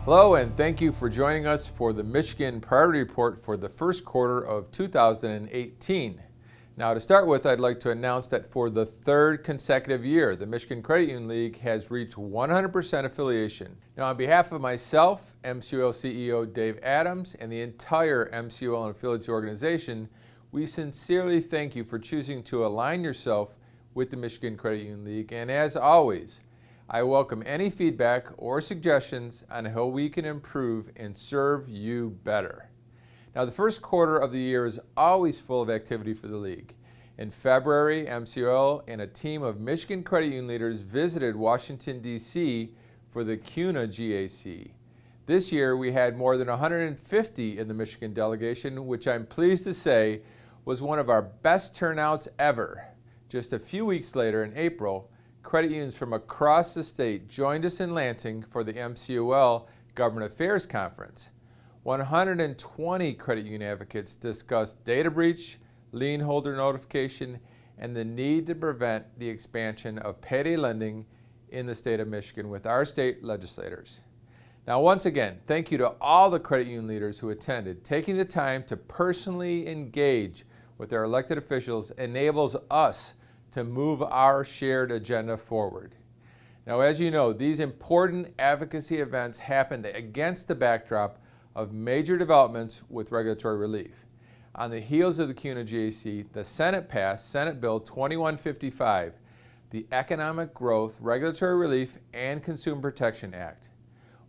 Hello, and thank you for joining us for the Michigan Priority Report for the first quarter of 2018. Now, to start with, I'd like to announce that for the third consecutive year, the Michigan Credit Union League has reached 100% affiliation. Now, on behalf of myself, MCUL CEO Dave Adams, and the entire MCUL and affiliates organization, we sincerely thank you for choosing to align yourself with the Michigan Credit Union League. And as always, I welcome any feedback or suggestions on how we can improve and serve you better. Now, the first quarter of the year is always full of activity for the league. In February, MCUL and a team of Michigan Credit Union leaders visited Washington, D.C. for the CUNA GAC. This year, we had more than 150 in the Michigan delegation, which I'm pleased to say was one of our best turnouts ever. Just a few weeks later, in April, credit unions from across the state joined us in Lansing for the MCUL Government Affairs Conference. 120 credit union advocates discussed data breach, lien holder notification, and the need to prevent the expansion of payday lending in the state of Michigan with our state legislators. Now, once again, thank you to all the credit union leaders who attended. Taking the time to personally engage with our elected officials enables us to move our shared agenda forward. Now, as you know, these important advocacy events happened against the backdrop of major developments with regulatory relief. On the heels of the CUNA GAC, the Senate passed Senate Bill 2155, the Economic Growth, Regulatory Relief, and Consumer Protection Act.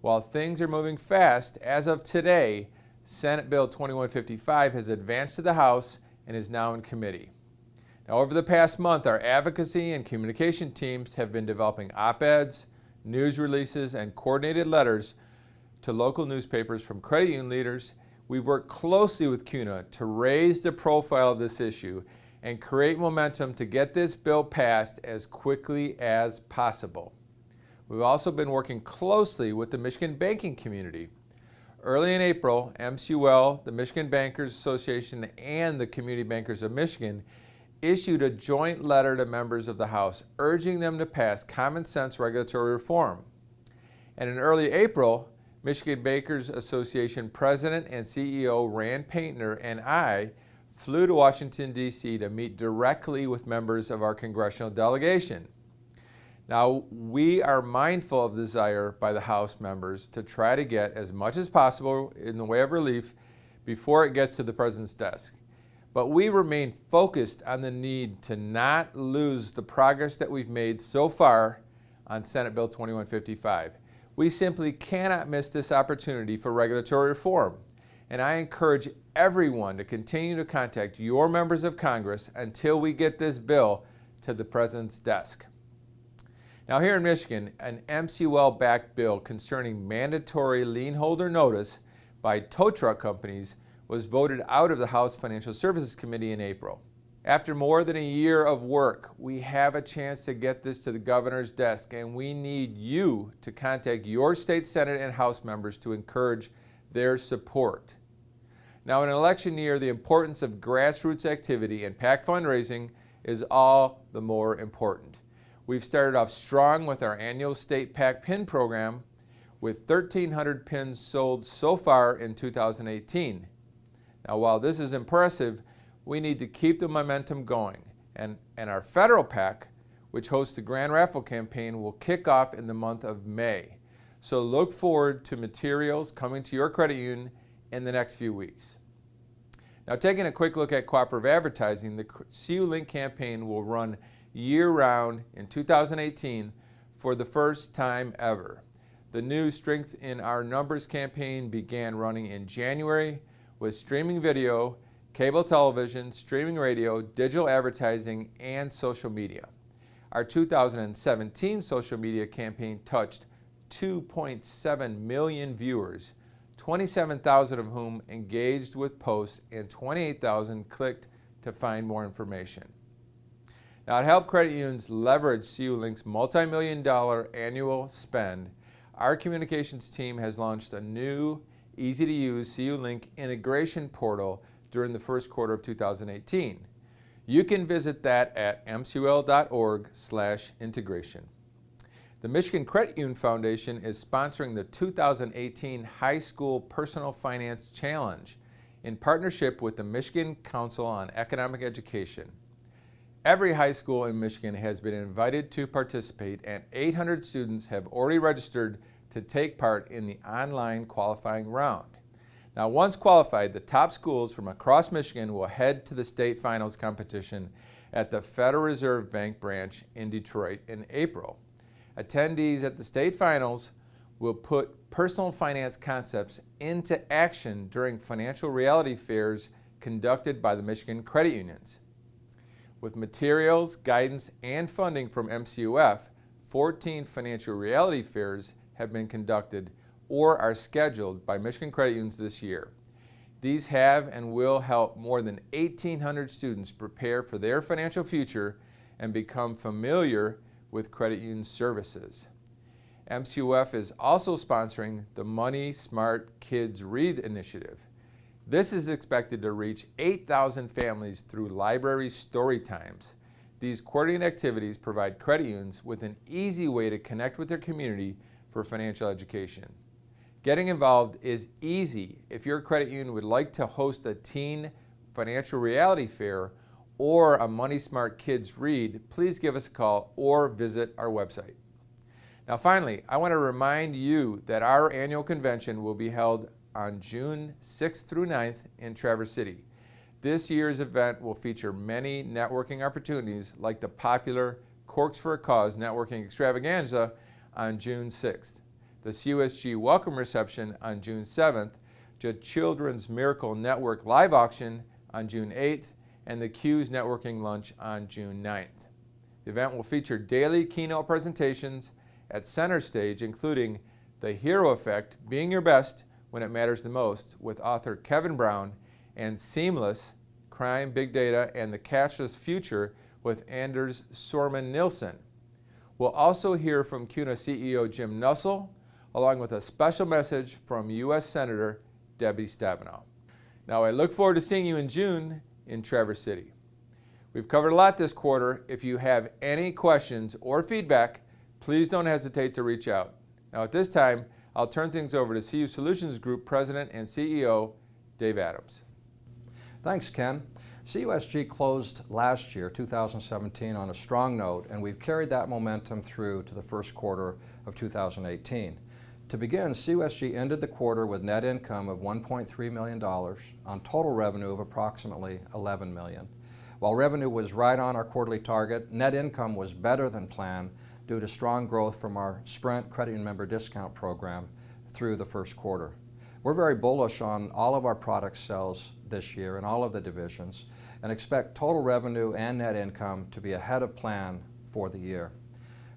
While things are moving fast, as of today, Senate Bill 2155 has advanced to the House and is now in committee. Now, over the past month, our advocacy and communication teams have been developing op-eds, news releases, and coordinated letters to local newspapers from credit union leaders. We've worked closely with CUNA to raise the profile of this issue and create momentum to get this bill passed as quickly as possible. We've also been working closely with the Michigan banking community. Early in April, MCUL, the Michigan Bankers Association, and the Community Bankers of Michigan issued a joint letter to members of the House urging them to pass common sense regulatory reform. And in early April, Michigan Bankers Association President and CEO Rand Paintner and I flew to Washington, D.C. to meet directly with members of our congressional delegation. Now, we are mindful of the desire by the House members to try to get as much as possible in the way of relief before it gets to the President's desk. But we remain focused on the need to not lose the progress that we've made so far on Senate Bill 2155. We simply cannot miss this opportunity for regulatory reform, and I encourage everyone to continue to contact your members of Congress until we get this bill to the President's desk. Now, here in Michigan, an MCUL-backed bill concerning mandatory lien holder notice by tow truck companies was voted out of the House Financial Services Committee in April. After more than a year of work, we have a chance to get this to the governor's desk, and we need you to contact your state Senate and House members to encourage their support. Now, in an election year, the importance of grassroots activity and PAC fundraising is all the more important. We've started off strong with our annual state PAC pin program, with 1,300 pins sold so far in 2018. Now, while this is impressive, we need to keep the momentum going. And our federal PAC, which hosts the Grand Raffle campaign, will kick off in the month of May. So look forward to materials coming to your credit union in the next few weeks. Now, taking a quick look at cooperative advertising, the CU Link campaign will run year-round in 2018 for the first time ever. The new Strength in Our Numbers campaign began running in January with streaming video, cable television, streaming radio, digital advertising, and social media. Our 2017 social media campaign touched 2.7 million viewers, 27,000 of whom engaged with posts and 28,000 clicked to find more information. Now, to help credit unions leverage CU Link's multi-million-dollar annual spend, our communications team has launched a new, easy-to-use CU Link integration portal during the first quarter of 2018. You can visit that at mcul.org/integration. The Michigan Credit Union Foundation is sponsoring the 2018 High School Personal Finance Challenge in partnership with the Michigan Council on Economic Education. Every high school in Michigan has been invited to participate, and 800 students have already registered to take part in the online qualifying round. Now, once qualified, the top schools from across Michigan will head to the state finals competition at the Federal Reserve Bank branch in Detroit in April. Attendees at the state finals will put personal finance concepts into action during financial reality fairs conducted by the Michigan credit unions. With materials, guidance, and funding from MCUF, 14 financial reality fairs have been conducted or are scheduled by Michigan credit unions this year. These have and will help more than 1,800 students prepare for their financial future and become familiar with credit union services. MCUF is also sponsoring the Money Smart Kids Read initiative. This is expected to reach 8,000 families through library story times. These coordinated activities provide credit unions with an easy way to connect with their community for financial education. Getting involved is easy. If your credit union would like to host a teen financial reality fair or a Money Smart Kids Read, please give us a call or visit our website. Now finally, I want to remind you that our annual convention will be held on June 6th through 9th in Traverse City. This year's event will feature many networking opportunities like the popular Corks for a Cause networking extravaganza on June 6th, the CUSG Welcome Reception on June 7th, the Children's Miracle Network Live Auction on June 8th, and the Q's Networking Lunch on June 9th. The event will feature daily keynote presentations at center stage, including The Hero Effect, Being Your Best When It Matters the Most, with author Kevin Brown, and Seamless, Crime, Big Data, and the Cashless Future with Anders Sorman Nilsson. We'll also hear from CUNA CEO Jim Nussel, along with a special message from U.S. Senator Debbie Stabenow. Now, I look forward to seeing you in June in Traverse City. We've covered a lot this quarter. If you have any questions or feedback, please don't hesitate to reach out. Now, at this time, I'll turn things over to CU Solutions Group President and CEO, Dave Adams. Thanks, Ken. CUSG closed last year, 2017, on a strong note, and we've carried that momentum through to the first quarter of 2018. To begin, CUSG ended the quarter with net income of $1.3 million on total revenue of approximately $11 million. While revenue was right on our quarterly target, net income was better than planned due to strong growth from our Sprint credit union member discount program through the first quarter. We're very bullish on all of our product sales this year in all of the divisions and expect total revenue and net income to be ahead of plan for the year.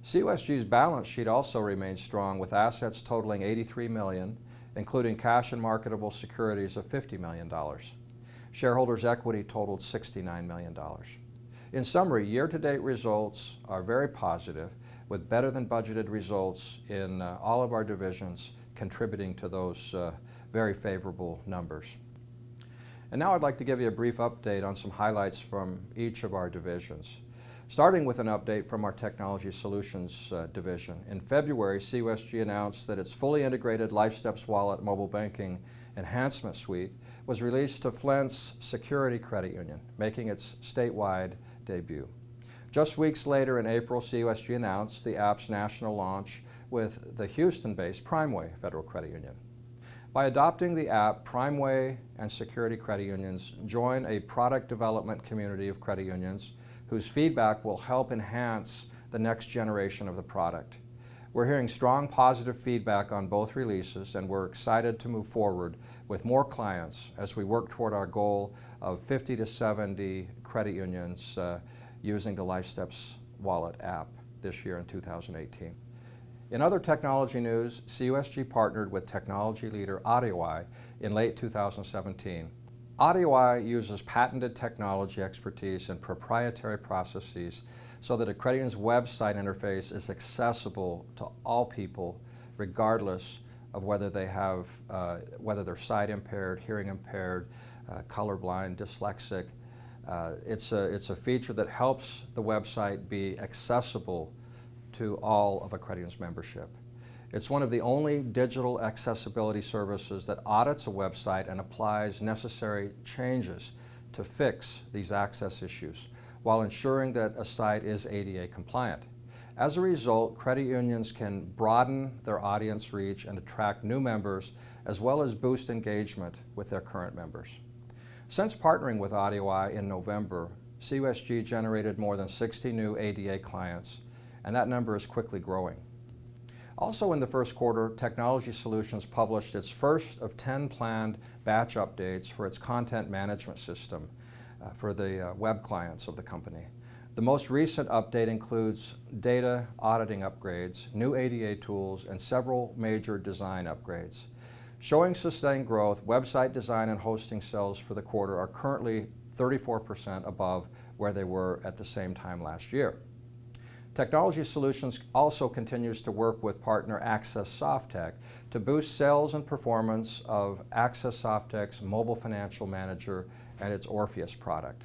CUSG's balance sheet also remains strong with assets totaling $83 million, including cash and marketable securities of $50 million. Shareholders' equity totaled $69 million. In summary, year-to-date results are very positive, with better than budgeted results in all of our divisions contributing to those very favorable numbers. And now I'd like to give you a brief update on some highlights from each of our divisions. Starting with an update from our Technology Solutions division. In February, CUSG announced that its fully integrated LifeSteps Wallet mobile banking enhancement suite was released to Flint's Security Credit Union, making its statewide debut. Just weeks later in April, CUSG announced the app's national launch with the Houston-based Primeway Federal Credit Union. By adopting the app, Primeway and Security Credit Unions join a product development community of credit unions whose feedback will help enhance the next generation of the product. We're hearing strong positive feedback on both releases, and we're excited to move forward with more clients as we work toward our goal of 50 to 70 credit unions using the LifeSteps Wallet app this year in 2018. In other technology news, CUSG partnered with technology leader AudioEye in late 2017. AudioEye uses patented technology expertise and proprietary processes so that a credit union's website interface is accessible to all people, regardless of whether they have, whether they're sight impaired, hearing impaired, colorblind, dyslexic. It's a feature that helps the website be accessible to all of a credit union's membership. It's one of the only digital accessibility services that audits a website and applies necessary changes to fix these access issues while ensuring that a site is ADA compliant. As a result, credit unions can broaden their audience reach and attract new members, as well as boost engagement with their current members. Since partnering with AudioEye in November, CUSG generated more than 60 new ADA clients, and that number is quickly growing. Also in the first quarter, Technology Solutions published its first of 10 planned batch updates for its content management system for the web clients of the company. The most recent update includes data auditing upgrades, new ADA tools, and several major design upgrades. Showing sustained growth, website design and hosting sales for the quarter are currently 34% above where they were at the same time last year. Technology Solutions also continues to work with partner Access Softtech to boost sales and performance of Access Softtech's Mobile Financial Manager and its Orpheus product.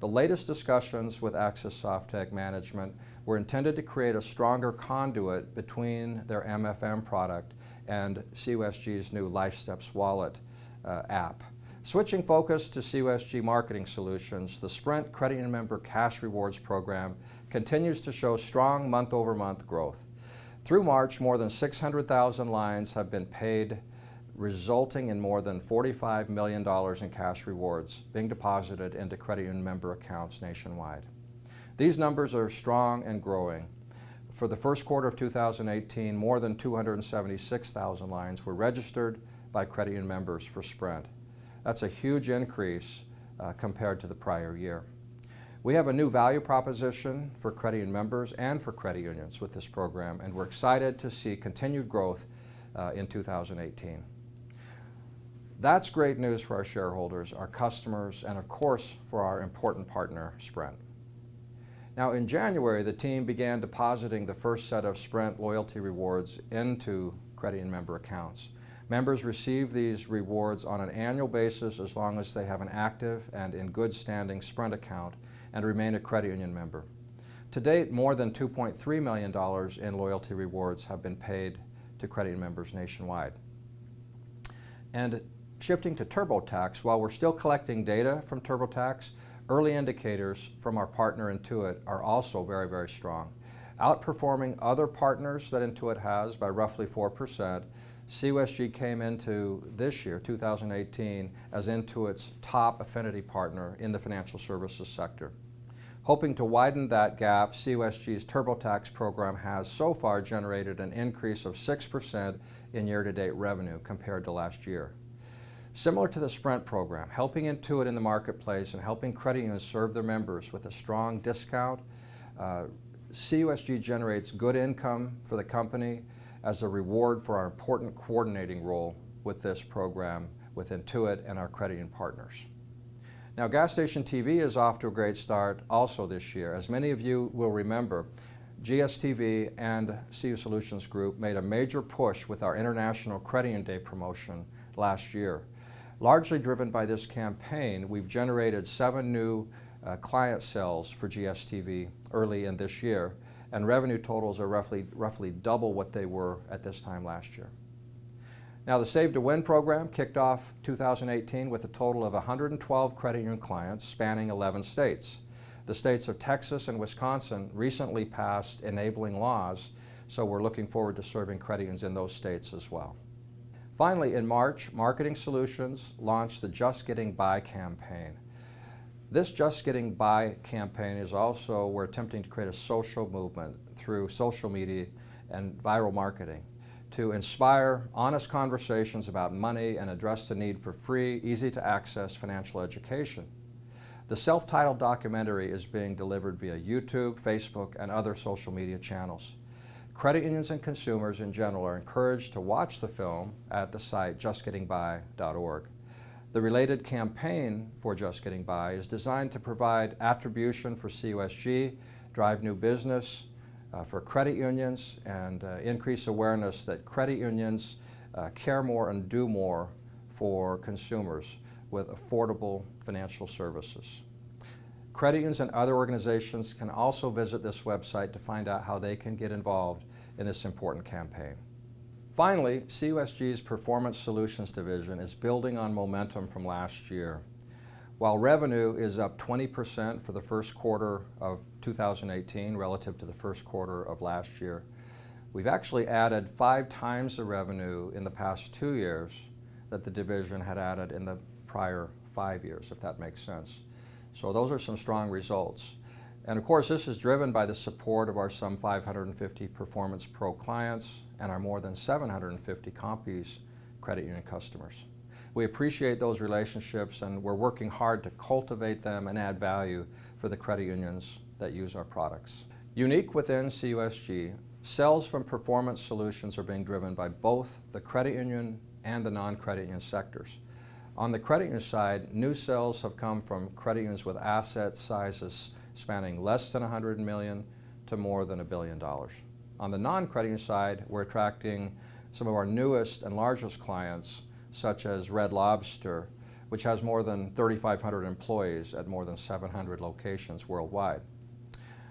The latest discussions with Access Softtech management were intended to create a stronger conduit between their MFM product and CUSG's new LifeSteps Wallet app. Switching focus to CUSG Marketing Solutions, the Sprint Credit Union Member Cash Rewards Program continues to show strong month-over-month growth. Through March, more than 600,000 lines have been paid, resulting in more than $45 million in cash rewards being deposited into credit union member accounts nationwide. These numbers are strong and growing. For the first quarter of 2018, more than 276,000 lines were registered by credit union members for Sprint. That's a huge increase compared to the prior year. We have a new value proposition for credit union members and for credit unions with this program, and we're excited to see continued growth in 2018. That's great news for our shareholders, our customers, and of course for our important partner, Sprint. Now in January, the team began depositing the first set of Sprint loyalty rewards into credit union member accounts. Members receive these rewards on an annual basis as long as they have an active and in good standing Sprint account and remain a credit union member. To date, more than $2.3 million in loyalty rewards have been paid to credit union members nationwide. And shifting to TurboTax, while we're still collecting data from TurboTax, early indicators from our partner Intuit are also very, very strong. Outperforming other partners that Intuit has by roughly 4%, CUSG came into this year, 2018, as Intuit's top affinity partner in the financial services sector. Hoping to widen that gap, CUSG's TurboTax program has so far generated an increase of 6% in year-to-date revenue compared to last year. Similar to the Sprint program, helping Intuit in the marketplace and helping credit unions serve their members with a strong discount, CUSG generates good income for the company as a reward for our important coordinating role with this program with Intuit and our credit union partners. Now, Gas Station TV is off to a great start also this year. As many of you will remember, GSTV and CU Solutions Group made a major push with our International Credit Union Day promotion last year. Largely driven by this campaign, we've generated 7 new client sales for GSTV early in this year, and revenue totals are roughly double what they were at this time last year. Now, the Save to Win program kicked off 2018 with a total of 112 credit union clients spanning 11 states. The states of Texas and Wisconsin recently passed enabling laws, so we're looking forward to serving credit unions in those states as well. Finally, in March, Marketing Solutions launched the Just Getting By campaign. This Just Getting By campaign is also, we're attempting to create a social movement through social media and viral marketing to inspire honest conversations about money and address the need for free, easy-to-access financial education. The self-titled documentary is being delivered via YouTube, Facebook, and other social media channels. Credit unions and consumers in general are encouraged to watch the film at the site justgettingby.org. The related campaign for Just Getting By is designed to provide attribution for CUSG, drive new business for credit unions, and increase awareness that credit unions care more and do more for consumers with affordable financial services. Credit unions and other organizations can also visit this website to find out how they can get involved in this important campaign. Finally, CUSG's Performance Solutions Division is building on momentum from last year. While revenue is up 20% for the first quarter of 2018 relative to the first quarter of last year, we've actually added 5 times the revenue in the past 2 years that the division had added in the prior 5 years, if that makes sense. So those are some strong results. And of course, this is driven by the support of our some 550 Performance Pro clients and our more than 750 Compies credit union customers. We appreciate those relationships, and we're working hard to cultivate them and add value for the credit unions that use our products. Unique within CUSG, sales from performance solutions are being driven by both the credit union and the non-credit union sectors. On the credit union side, new sales have come from credit unions with asset sizes spanning less than $100 million to more than $1 billion. On the non-credit union side, we're attracting some of our newest and largest clients, such as Red Lobster, which has more than 3,500 employees at more than 700 locations worldwide.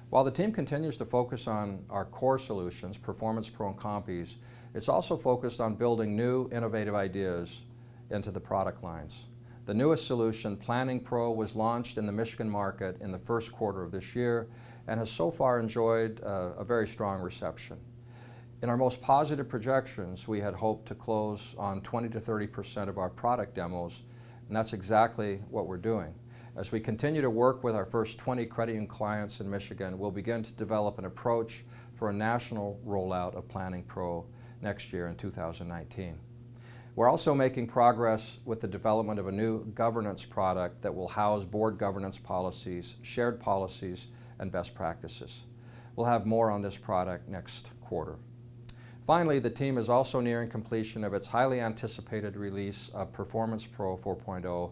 While the team continues to focus on our core solutions, Performance Pro and Compies, it's also focused on building new innovative ideas into the product lines. The newest solution, Planning Pro, was launched in the Michigan market in the first quarter of this year and has so far enjoyed a very strong reception. In our most positive projections, we had hoped to close on 20 to 30% of our product demos, and that's exactly what we're doing. As we continue to work with our first 20 credit union clients in Michigan, we'll begin to develop an approach for a national rollout of Planning Pro next year in 2019. We're also making progress with the development of a new governance product that will house board governance policies, shared policies, and best practices. We'll have more on this product next quarter. Finally, the team is also nearing completion of its highly anticipated release of Performance Pro 4.0.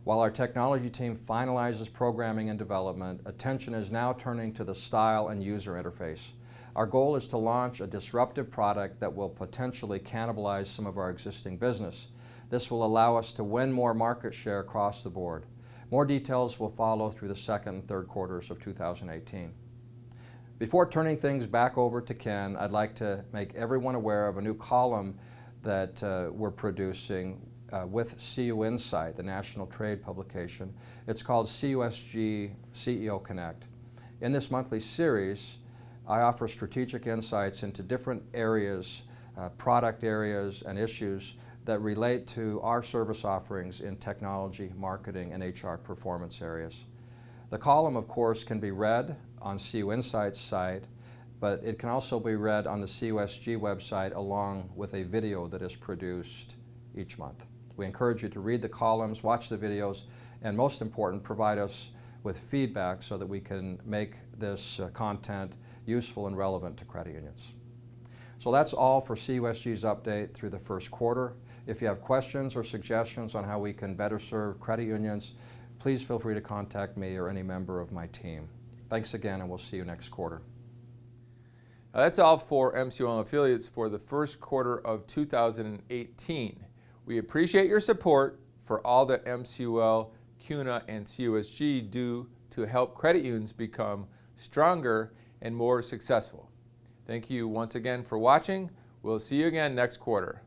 While our technology team finalizes programming and development, attention is now turning to the style and user interface. Our goal is to launch a disruptive product that will potentially cannibalize some of our existing business. This will allow us to win more market share across the board. More details will follow through the second and third quarters of 2018. Before turning things back over to Ken, I'd like to make everyone aware of a new column that we're producing with CU Insight, the national trade publication. It's called CUSG CEO Connect. In this monthly series, I offer strategic insights into different areas, product areas, and issues that relate to our service offerings in technology, marketing, and HR performance areas. The column, of course, can be read on CU Insight's site, but it can also be read on the CUSG website along with a video that is produced each month. We encourage you to read the columns, watch the videos, and most important, provide us with feedback so that we can make this content useful and relevant to credit unions. So that's all for CUSG's update through the first quarter. If you have questions or suggestions on how we can better serve credit unions, please feel free to contact me or any member of my team. Thanks again, and we'll see you next quarter. Now that's all for MCUL affiliates for the first quarter of 2018. We appreciate your support for all that MCUL, CUNA, and CUSG do to help credit unions become stronger and more successful. Thank you once again for watching. We'll see you again next quarter.